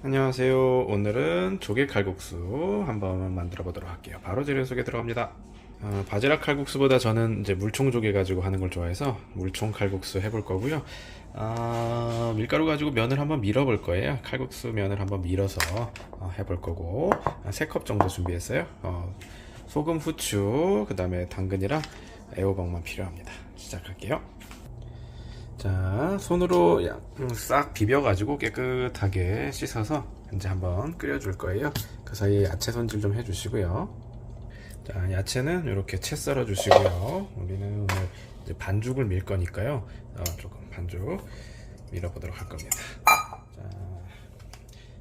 안녕하세요. 오늘은 조개 칼국수 한번 만들어 보도록 할게요. 바로 재료 소개 들어갑니다. 바지락 칼국수보다 저는 이제 물총 조개 가지고 하는 걸 좋아해서 물총 칼국수 해볼 거고요. 밀가루 가지고 면을 한번 밀어 볼 거예요. 칼국수 면을 한번 밀어서 해볼 거고, 3컵 정도 준비했어요. 소금, 후추, 그 다음에 당근이랑 애호박만 필요합니다. 시작할게요. 자, 손으로 싹 비벼가지고 깨끗하게 씻어서 이제 한번 끓여줄 거예요. 그 사이에 야채 손질 좀 해주시고요. 자, 야채는 이렇게 채 썰어 주시고요. 우리는 오늘 이제 반죽을 밀 거니까요. 조금 반죽 밀어보도록 할 겁니다. 자,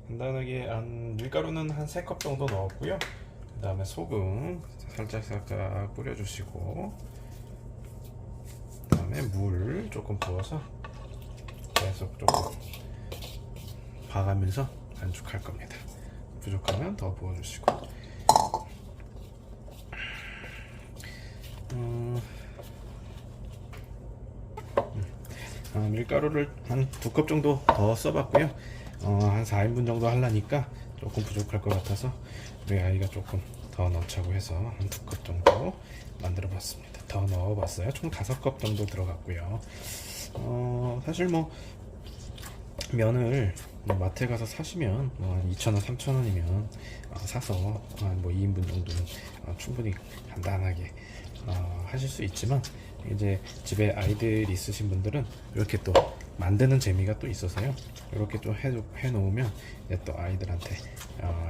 간단하게 밀가루는 한 3컵 정도 넣었고요. 그 다음에 소금 살짝 뿌려주시고, 그 다음에 물 조금 부어서 계속 조금 봐가면서 반죽할 겁니다. 부족하면 더 부어주시고, 밀가루를 한 2컵 정도 더 써봤고요. 한 4인분 정도 하려니까 조금 부족할 것 같아서 우리 아이가 조금 더 넣자고 해서 한 2컵 정도 만들어 봤습니다. 더 넣어봤어요. 총 5컵 정도 들어갔고요. 사실 뭐 면을 마트에 가서 사시면 한 2,000원, 3,000원이면 사서 한 뭐 2인분 정도는 충분히 간단하게 하실 수 있지만, 이제 집에 아이들이 있으신 분들은 이렇게 또 만드는 재미가 또 있어서요. 이렇게 또 해 놓으면 이제 또 아이들한테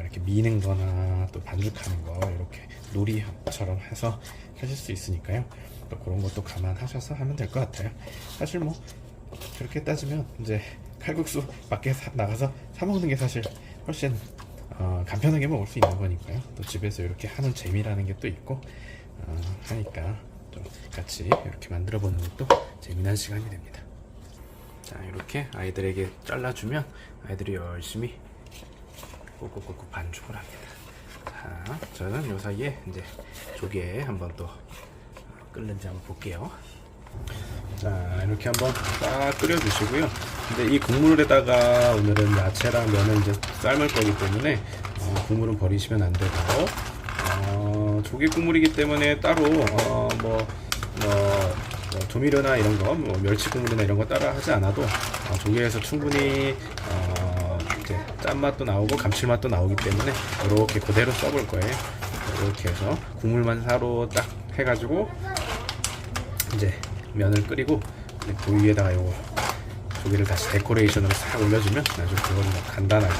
이렇게 미는 거나 또 반죽하는 거 이렇게 놀이처럼 해서 하실 수 있으니까요. 또 그런 것도 감안하셔서 하면 될 것 같아요. 사실 뭐 그렇게 따지면 이제 칼국수 밖에 나가서 사 먹는 게 사실 훨씬 간편하게 먹을 수 있는 거니까요. 또 집에서 이렇게 하는 재미라는 게 또 있고 하니까 좀 같이 이렇게 만들어 보는 것도 재미난 시간이 됩니다. 자, 이렇게 아이들에게 잘라주면 아이들이 열심히 꾹꾹꾹꾹 반죽을 합니다. 자, 저는 요 사이에 이제 조개 한번 또 끓는지 한번 볼게요. 자, 이렇게 한번 딱 끓여주시고요. 근데 이 국물에다가 오늘은 야채랑 면을 이제 삶을 거기 때문에 국물은 버리시면 안 되고, 조개 국물이기 때문에 따로 조미료나 이런 거, 멸치 국물이나 이런 거 따라 하지 않아도 조개에서 충분히 이제 짠맛도 나오고 감칠맛도 나오기 때문에 이렇게 그대로 써볼 거예요. 이렇게 해서 국물만 사로 딱 해가지고 이제 면을 끓이고 그 위에다가 요거 조개를 다시 데코레이션으로 싹 올려주면 나중에 그거는 간단하게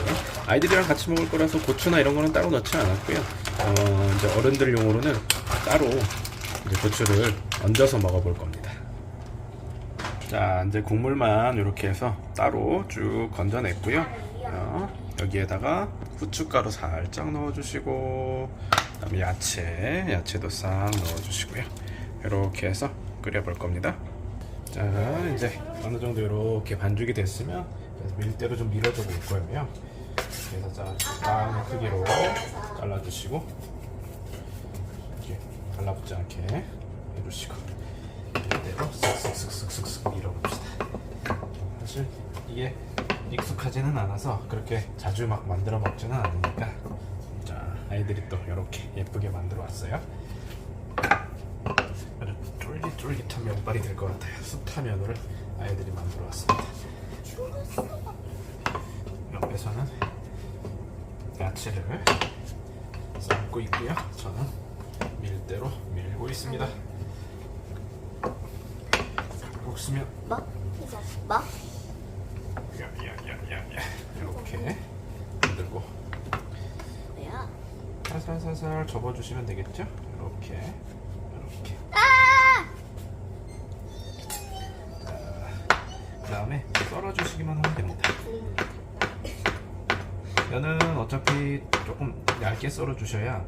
아이들이랑 같이 먹을 거라서 고추나 이런 거는 따로 넣지 않았고요. 이제 어른들용으로는 따로 이제 고추를 얹어서 먹어볼 겁니다. 자, 이제 국물만 이렇게 해서 따로 쭉 건져냈고요. 여기에다가 후춧가루 살짝 넣어주시고, 그다음에 야채도 싹 넣어주시고요. 이렇게 해서 끓여볼 겁니다. 자, 이제 어느 정도 이렇게 반죽이 됐으면 밀대로 좀 밀어줘 볼 거예요. 그래서 적당한 크기로 잘라주시고, 이렇게 달라붙지 않게 해주시고, 밀대로 쓱쓱쓱쓱쓱 밀어봅시다. 사실 이게 익숙하지는 않아서 그렇게 자주 막 만들어 먹지는 않으니까, 자, 아이들이 또 이렇게 예쁘게 만들어 왔어요. 쫄깃쫄깃한 면발이 될 것 같아요. 숯화면을 아이들이 만들어 왔습니다. 옆에서는 야채를 삶고 있고요. 저는 밀대로 밀고 있습니다. 칼국수면 야야야야야 이렇게 만들고 살살살살 접어주시면 되겠죠? 이렇게 그 다음에 썰어주시기만 하면 됩니다. 면은 어차피 조금 얇게 썰어주셔야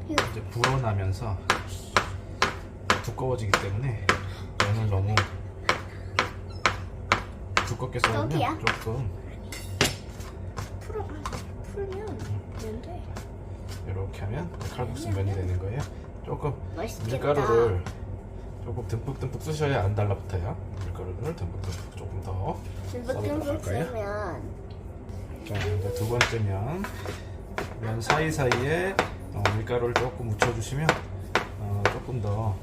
이제 불어나면서 두꺼워지기 때문에, 면을 너무 두껍게 썰으면 조금 풀면 되는데 이렇게 하면 칼국수 면이 되는 거예요. 조금 맛있겠다. 밀가루를 조금 듬뿍 쓰셔야 안 달라붙어요. 밀가루 밀가루를 듬뿍듬뿍 조금 더 써보도록 듬뿍 할까요? 쓰면 자, 이제 두 번째 면 사이사이에 밀가루를 조금 묻혀주시면 조금 더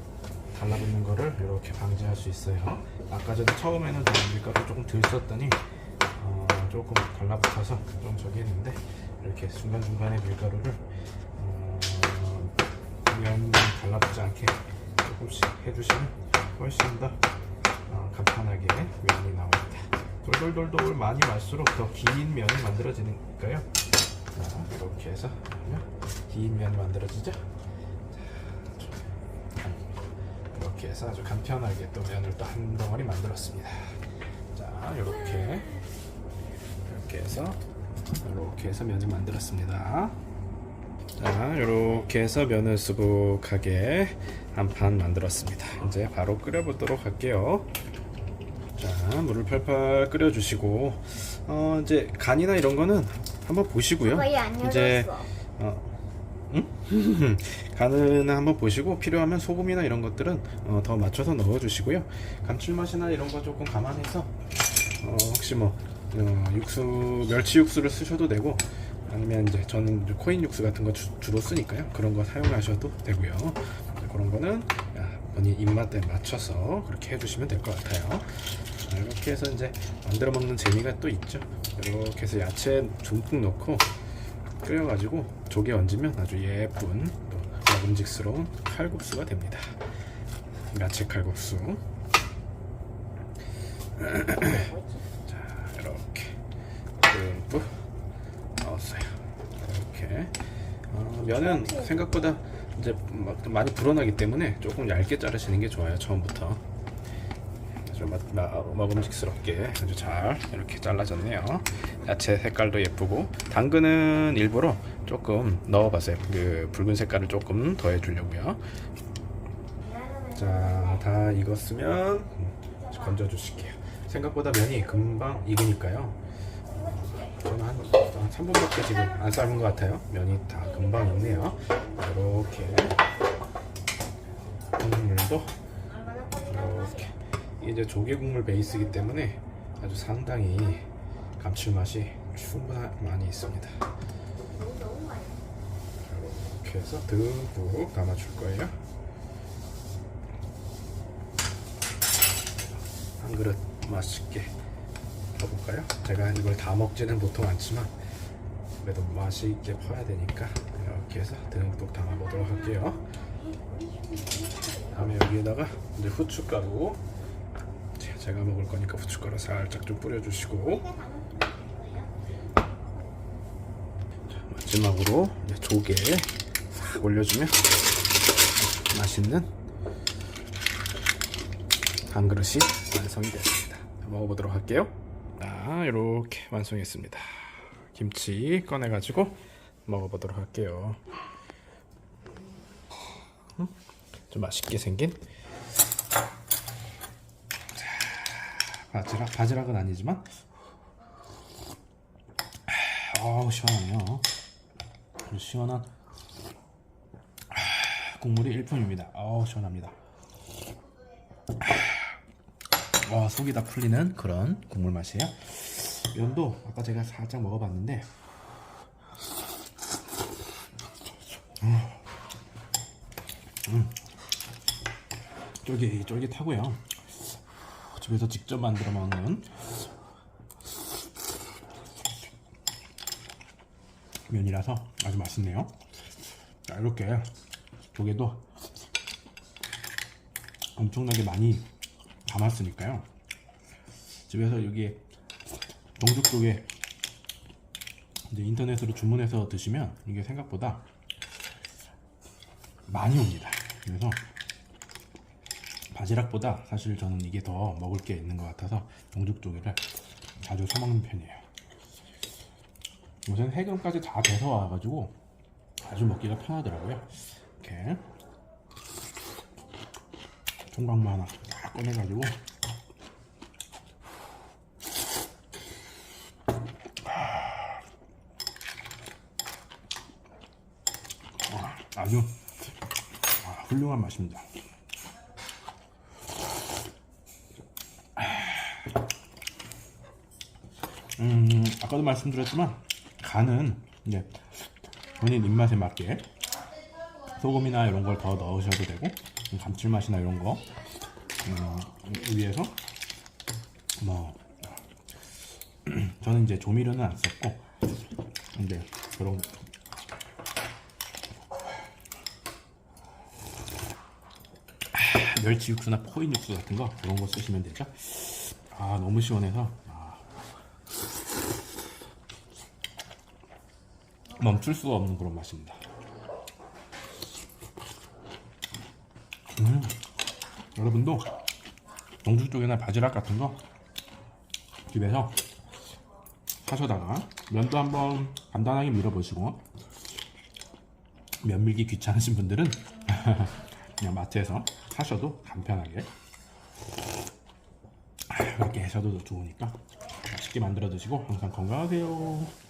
달라붙는 거를 이렇게 방지할 수 있어요. 아까 전에 처음에는 제가 밀가루 조금 덜 썼더니 조금 달라붙어서 좀 저기 했는데 이렇게 중간중간에 밀가루를 면 달라붙지 않게 조금씩 해주시면 훨씬 더 간편하게 면이 나옵니다. 돌돌돌돌 많이 말수록 더 긴 면이 만들어지니까요. 자, 이렇게 해서 긴 면이 만들어지죠. 이렇게 해서 아주 간편하게 또 면을 또 한 덩어리 만들었습니다. 자, 이렇게 해서 면을 만들었습니다. 자, 이렇게 해서 면을 수북하게 한 판 만들었습니다. 이제 바로 끓여보도록 할게요. 자, 물을 팔팔 끓여주시고 이제 간이나 이런 거는 한번 보시고요. 거의 안 이제 열었어. 응? 간은 한번 보시고 필요하면 소금이나 이런 것들은 더 맞춰서 넣어주시고요. 감칠맛이나 이런 거 조금 감안해서 혹시 뭐 육수, 멸치 육수를 쓰셔도 되고 아니면 이제 저는 코인 육수 같은 거 주로 쓰니까요. 그런 거 사용하셔도 되고요. 그런 거는 본인 입맛에 맞춰서 그렇게 해주시면 될 것 같아요. 자, 이렇게 해서 이제 만들어 먹는 재미가 또 있죠. 이렇게 해서 야채 듬뿍 넣고 끓여가지고 조개 얹으면 아주 예쁜 또 먹음직스러운 칼국수가 됩니다. 야채 칼국수. 자, 이렇게 듬뿍 넣었어요. 이렇게 면은 생각보다 이제 많이 불어나기 때문에 조금 얇게 자르시는 게 좋아요. 처음부터 아주 먹음직스럽게 아주 잘 이렇게 잘라졌네요. 야채 색깔도 예쁘고 당근은 일부러 조금 넣어봤어요. 그 붉은 색깔을 조금 더해주려고요. 자, 다 익었으면 건져 주실게요. 생각보다 면이 금방 익으니까요. 저는 한 3분밖에 지금 안 삶은 것 같아요. 면이 다 금방 익네요. 이렇게 국물도 이렇게 이제 조개 국물 베이스이기 때문에 아주 상당히 감칠맛이 충분히 있습니다. 이렇게 해서 듬뿍 담아줄 거예요. 한 그릇 맛있게 넣어볼까요? 제가 이걸 다 먹지는 보통 않지만 그래도 맛있게 퍼야 되니까 이렇게 해서 듬뿍 담아보도록 할게요. 다음에 여기에다가 이제 후춧가루, 제가 먹을 거니까 후춧가루 살짝 좀 뿌려주시고, 마지막으로 이제 조개 싹 올려주면 맛있는 한 그릇이 완성이 됐습니다. 먹어보도록 할게요. 자, 이렇게 완성했습니다. 김치 꺼내가지고 먹어보도록 할게요. 좀 맛있게 생긴 바지락은 아니지만 시원하네요. 시원한 국물이 일품입니다. 시원합니다. 속이 다 풀리는 그런 국물 맛이에요. 면도 아까 제가 살짝 먹어봤는데 쫄깃쫄깃하고요. 집에서 직접 만들어 먹는 면이라서 아주 맛있네요. 자, 이렇게 조개도 엄청나게 많이 담았으니까요. 집에서 여기에 동죽조개 이제 인터넷으로 주문해서 드시면 이게 생각보다 많이 옵니다. 그래서 바지락보다 사실 저는 이게 더 먹을 게 있는 것 같아서 동죽조개를 자주 사 먹는 편이에요. 요새는 해금까지 다 돼서 와가지고 아주 먹기가 편하더라고요. 이렇게 총각만 하나 딱 꺼내가지고 아주 훌륭한 맛입니다. 아까도 말씀드렸지만 간은 이제 본인 입맛에 맞게 소금이나 이런 걸 더 넣으셔도 되고 감칠맛이나 이런 거 위해서 뭐 저는 이제 조미료는 안 썼고 근데 그런 멸치 육수나 코인 육수 같은 거 그런 거 쓰시면 되죠. 아 너무 시원해서 멈출 수가 없는 그런 맛입니다. 여러분도 영주 쪽이나 바지락 같은 거 집에서 사셔다가 면도 한번 간단하게 밀어보시고 면 밀기 귀찮으신 분들은 그냥 마트에서 사셔도 간편하게 이렇게 하셔도 좋으니까 맛있게 만들어 드시고 항상 건강하세요.